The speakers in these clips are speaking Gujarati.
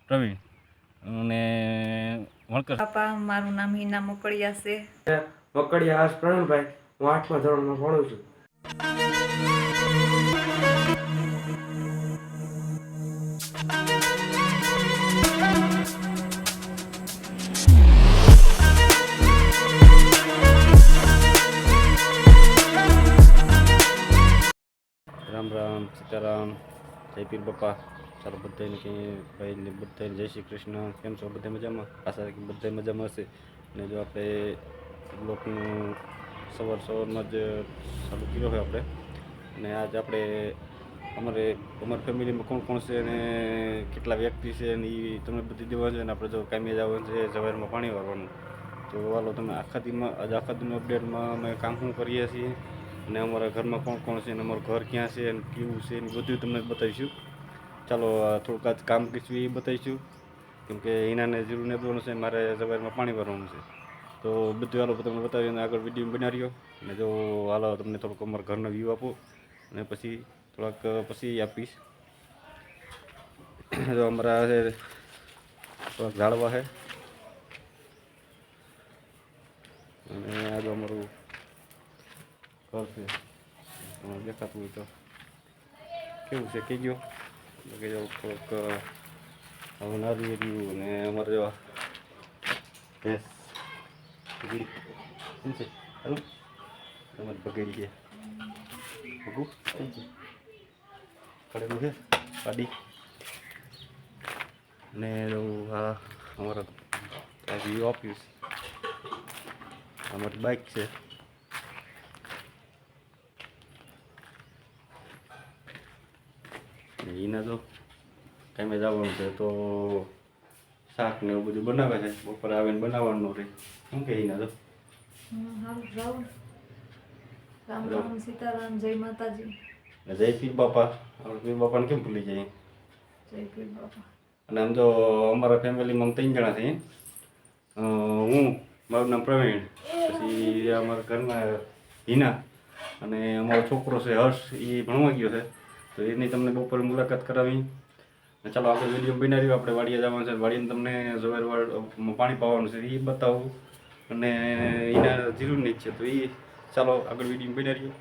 પ્રવીણ અને વણકર. પાપા, મારું નામ હિના મોકળિયા છે. મોકળિયા હર્ષ પ્રવીણભાઈ. હું 8મા ધોરણમાં ભણું છું. રામ રામ, સીતારામ, જય પીર બાપા. ચાલો બધાને કે ભાઈને બધાને જય શ્રી કૃષ્ણ. કેમ છો? બધા મજામાં? આશા રાખી બધા મજામાં હશે. અને જો આપણે બ્લોકનું સવારમાં જ ચાલુ કર્યો હોય આપણે, અને આજ આપણે અમારી ફેમિલીમાં કોણ કોણ છે અને કેટલા વ્યક્તિ છે અને એ તમને બધી દેવાનું છે. અને આપણે જો કામીએ જવાનું છે સવારમાં પાણી વારવાનું. તો હાલો તમે આખા દિનનું અપડેટમાં અમે કામ શું કરીએ છીએ અને અમારા ઘરમાં કોણ કોણ છે અને અમારું ઘર ક્યાં છે અને કેવું છે એની બધું તમને બતાવીશું. ચાલો થોડુંક આજ કામ કરીશું એ બતાવીશું, કેમકે એનાને જરૂર નથી છે, મારે સવારમાં પાણી ભરવાનું છે. તો બધું હાલો તમને બતાવીને આગળ વિડીયો બનાવ્યો. અને જો હાલો તમને થોડુંક અમારા ઘરનો વ્યૂ આપો અને પછી થોડાક પછી આપીશ. જો અમારા થોડાક ઝાડવા છે અને આ જો અમારું ઘર છે. દેખાતું હોય તો કેવું છે કહી ગયો કે જો થોડુંક હવે નારી રહ્યું. અને અમારે જો ભેંસ શું છે હારું તમારે બગડી ગયા ભગું થઈ ગયું કડેલું છે પાડી. અને આ અમારા વ્યૂ આપ્યું છે. અમારી બાઇક છે. એના તો ટાઈમે જવાનું છે તો શાક ને એવું બધું બનાવે છે. બપોરે આવીને બનાવવાનું રહે. શું કે એના તો રામ રામ, સીતારામ, જય માતાજી, જય પીર બાપા. આપણે પીર બાપાને કેમ ભૂલી જઈએ? જય પીર બાપા. અને આમ તો અમારા ફેમિલીમાં 3 જણા છીએ. હું, મારું નામ પ્રવીણ, પછી અમારા ઘરમાં હિના અને અમારો છોકરો છે હર્ષ, એ ભણવા ગયો છે. તો એની તમને બપોરે મુલાકાત કરાવી. ચાલો આપણે વિડીયો બનાવી. આપણે વાડીએ જવાનું છે. વાડીને તમને સવારમાં પાણી પાવાનું છે એ બતાવું. અને એના જરૂરની જ છે તો એ ચાલો આગળ વિડીયો બનાવીએ.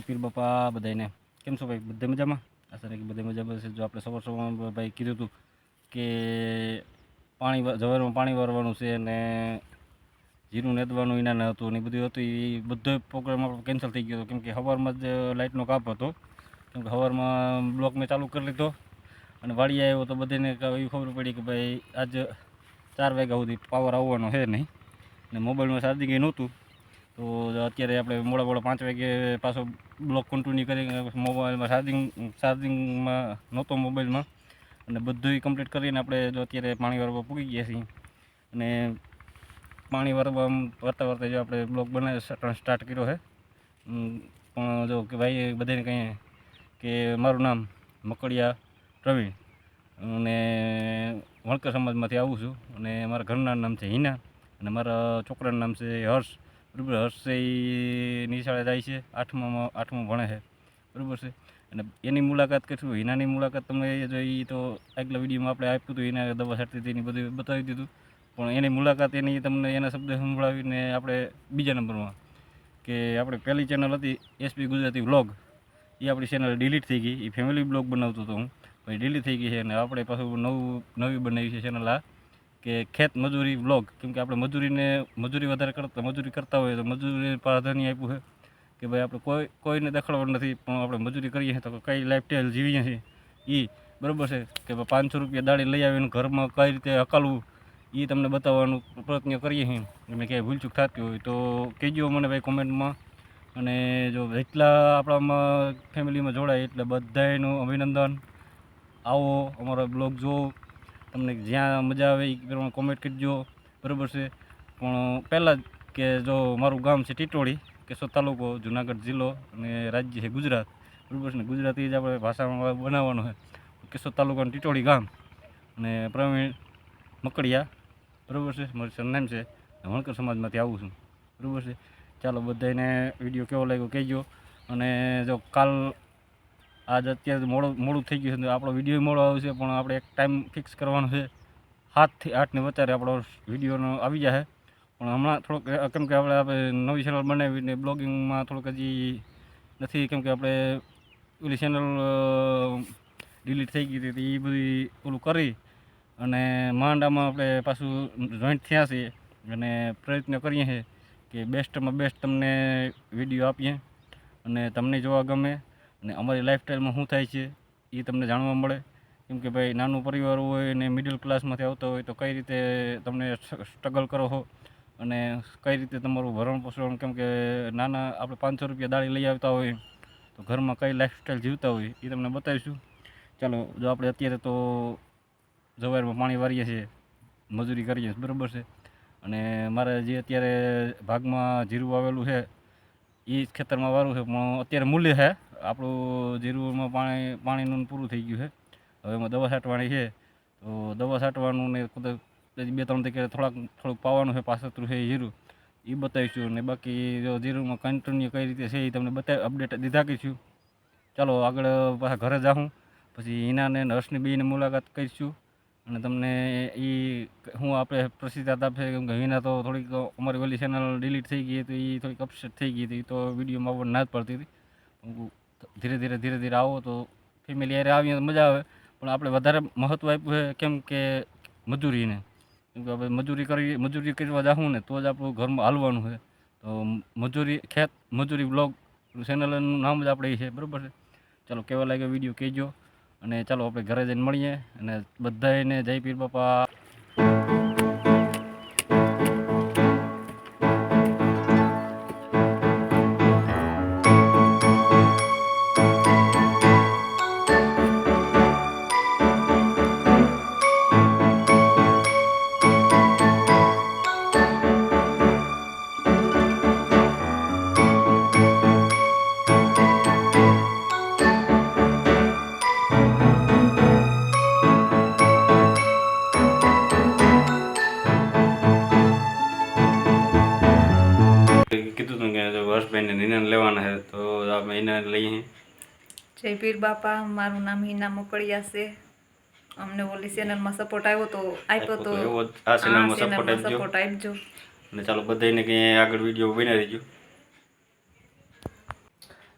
પીર બાપા બધાને કેમ છો ભાઈ? બધા મજામાં? આશા રાખી બધા મજામાં છે. જો આપણે સવારમાં ભાઈ કીધું હતું કે સવારમાં પાણી વારવાનું છે અને જીરું નેદવાનું એના હતું અને બધું હતું. એ બધો પ્રોગ્રામ આપણો કેન્સલ થઈ ગયો હતો કેમકે સવારમાં જ લાઇટનો કાપ હતો. કેમકે સવારમાં બ્લોક મેં ચાલુ કરી લીધો અને વાડી આવ્યો તો બધાને એવી ખબર પડી કે ભાઈ આજ 4 વાગ્યા સુધી પાવર આવવાનો છે નહીં. અને મોબાઈલમાં ચાર્જિંગ નહોતું. તો અત્યારે આપણે મોડા 5 વાગે પાછો બ્લોક કન્ટિન્યુ કરી મોબાઈલમાં ચાર્જિંગમાં નહોતો મોબાઈલમાં. અને બધું કમ્પ્લીટ કરીને આપણે જો અત્યારે પાણી વારવા પૂગી ગયા છીએ. અને પાણી વારતા જો આપણે બ્લોક સ્ટાર્ટ કર્યો છે. પણ જો કે ભાઈ બધાને કહીએ કે મારું નામ મોકળિયા પ્રવીણ અને વણકર સમાજમાંથી આવું છું. અને મારા ઘરના નામ છે હિના અને મારા છોકરાનું નામ છે હર્ષ. બરાબર, હર્ષ એ નિશાળે જાય છે, 8મું ભણે છે. બરાબર છે. અને એની મુલાકાત કરીશું. હિનાની મુલાકાત તમે જો એ તો આગલા વિડીયોમાં આપણે આપ્યું હતું. એના દવા છાંટતી હતી એની બધું બતાવી દીધું. પણ એની મુલાકાત તમને એના શબ્દ સંભળાવીને આપણે બીજા નંબરમાં કે આપણે પહેલી ચેનલ હતી એસપી ગુજરાતી વ્લોગ, એ આપણી ચેનલ ડિલીટ થઈ ગઈ. એ ફેમિલી બ્લોગ બનાવતો હતો હું, પછી ડિલીટ થઈ ગઈ છે. અને આપણે પાછું નવી બનાવી છે ચેનલ આ કે ખેત મજૂરી વ્લોગ. કેમકે આપણે મજૂરી વધારે કરતા હોય તો મજૂરી પ્રાધાન્ય આપ્યું છે કે ભાઈ આપણે કોઈને દખલવાનું નથી, પણ આપણે મજૂરી કરીએ તો કઈ લાઈફસ્ટાઈલ જીવીએ છીએ એ બરાબર છે. કે 500 રૂપિયા દાડી લઈ આવીને ઘરમાં કઈ રીતે હકાલવું એ તમને બતાવવાનું પ્રયત્ન કરીએ છીએ. એમને ક્યાંય ભૂલચૂક થતી હોય તો કહેજો મને ભાઈ કોમેન્ટમાં. અને જો જેટલા આપણામાં ફેમિલીમાં જોડાય એટલે બધાયનું અભિનંદન. આવો અમારો બ્લોગ જુઓ, તમને જ્યાં મજા આવે એ પ્રમાણે કોમેન્ટ કરજો, બરાબર છે. પણ પહેલાં જ કે જો મારું ગામ છે ટીટોળી, કેશોદ તાલુકો, જુનાગઢ જિલ્લો અને રાજ્ય છે ગુજરાત, બરાબર છે ને. ગુજરાતી જ આપણે ભાષામાં બનાવવાનું છે. કેશોદ તાલુકાનું ટીટોળી ગામ અને પ્રવીણ મકડિયા, બરાબર છે, મારું સરનામ છે. વણકર સમાજમાંથી આવું છું, બરાબર છે. ચાલો બધાને વિડીયો કેવો લાગ્યો કહેજો. અને જો કાલ આજ અત્યારે મોડું થઈ ગયું છે, આપણો વિડીયો મોડો આવશે, પણ આપણે એક ટાઈમ ફિક્સ કરવાનો છે. 7 થી 8ની વચ્ચે આપણો વિડીયોનો આવી જશે. પણ હમણાં થોડોક કેમ કે આપણે નવી ચેનલ બનાવીને બ્લોગિંગમાં થોડુંક હજી નથી, કેમ કે આપણે ઓલી ચેનલ ડિલીટ થઈ ગઈ હતી, એ બધી ઓલું કરી અને માંડામાં આપણે પાછું જોઈન્ટ થયા છીએ અને પ્રયત્ન કરીએ છીએ કે બેસ્ટમાં બેસ્ટ તમને વિડીયો આપીએ અને તમને જોવા ગમે અને અમારી લાઈફસ્ટાઈલમાં શું થાય છે એ તમને જાણવા મળે. કેમ કે ભાઈ નાનું પરિવાર હોય અને મિડલ ક્લાસમાંથી આવતા હોય તો કઈ રીતે તમને સ્ટ્રગલ કરો છો અને કઈ રીતે તમારું ભરણ પોષણ, કેમ કે નાના આપણે 500 રૂપિયા દાળી લઈ આવતા હોય તો ઘરમાં કઈ લાઈફસ્ટાઈલ જીવતા હોય એ તમને બતાવીશું. ચાલો, જો આપણે અત્યારે તો જવારમાં પાણી વારીએ છીએ, મજૂરી કરીએ, બરાબર છે. અને મારે જે અત્યારે ભાગમાં જીરું આવેલું છે એ જ ખેતરમાં વારું છે, પણ અત્યારે મૂલ્ય છે આપણું જીરુંમાં પાણીનું પૂરું થઈ ગયું છે. હવે એમાં દવા છાંટવાની છે, તો દવા છાંટવાનું ને કદાચ 2-3 દી થોડુંક પાવાનું છે, પાછતરું છે એ જીરું, એ બતાવીશું. અને બાકી જો જીરુંમાં કન્ટિન્યુ કઈ રીતે છે એ તમને અપડેટ દીધા કરીશું. ચાલો આગળ પાછા ઘરે જાઉં, પછી હિનાને હર્ષની બેયની મુલાકાત કરીશું અને તમને એ હું આપણે પ્રસિદ્ધતા આપશે. કેમ કે હિના તો થોડીક અમારી ઓલી ચેનલ ડિલીટ થઈ ગઈ હતી, એ થોડીક અપસેટ થઈ ગઈ હતી, તો વિડીયોમાં આવવાની ના જ પડતી હતી. ધીરે ધીરે આવો તો ફેમિલી યારે આવીએ તો મજા આવે. પણ આપણે વધારે મહત્ત્વ આપ્યું છે કેમ કે મજૂરીને, કેમ કે આપણે મજૂરી કરવા જાઉં ને તો જ આપણું ઘરમાં હાલવાનું છે. તો મજૂરી બ્લોગ ચેનલનું નામ જ આપણે એ છે, બરાબર છે. ચાલો કેવો લાગ્યો વિડીયો કહેજો અને ચાલો આપણે ઘરે જઈને મળીએ અને બધાને જય પીર બાપા. કીધું હતું કે હર્ષભાઈને નિર્ણય લેવાના છે, તો આપણે એને લઈએ. જય પીર બાપા. મારું નામ હિના મોકળિયા છે. અમને ઓલી ચેનલમાં સપોર્ટ આપ્યો તો એવો જ આ ચેનલમાં સપોર્ટ આપજો. સપોર્ટ આપજો. અને ચાલો બધાને કંઈ આગળ વિડીયો બની રહીજો.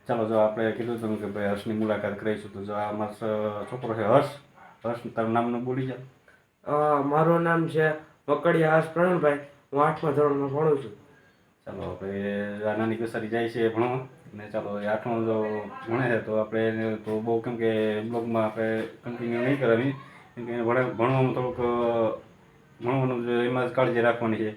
ચાલો, જો આપણે કીધું હતું કે ભાઈ હર્ષની મુલાકાત કરીશું, તો જો આ મારો છોકરો છે હર્ષ, તારું નામનું બોલી જાઓ. મારું નામ છે મકડિયા હર્ષ પ્રવીણભાઈ. હું 8મા ધોરણમાં ભણું છું. ચાલો આપણે આ નાની કસારી જાય છે ભણવા, અને ચાલો એ 8મું જો ભણે છે તો આપણે એને તો બહુ, કેમ કે બ્લોગમાં આપણે કન્ટિન્યુ નહીં કરવાની, કેમ કે એને ભણવામાં થોડુંક ભણવાનું એમાં જ કાળજી રાખવાની છે.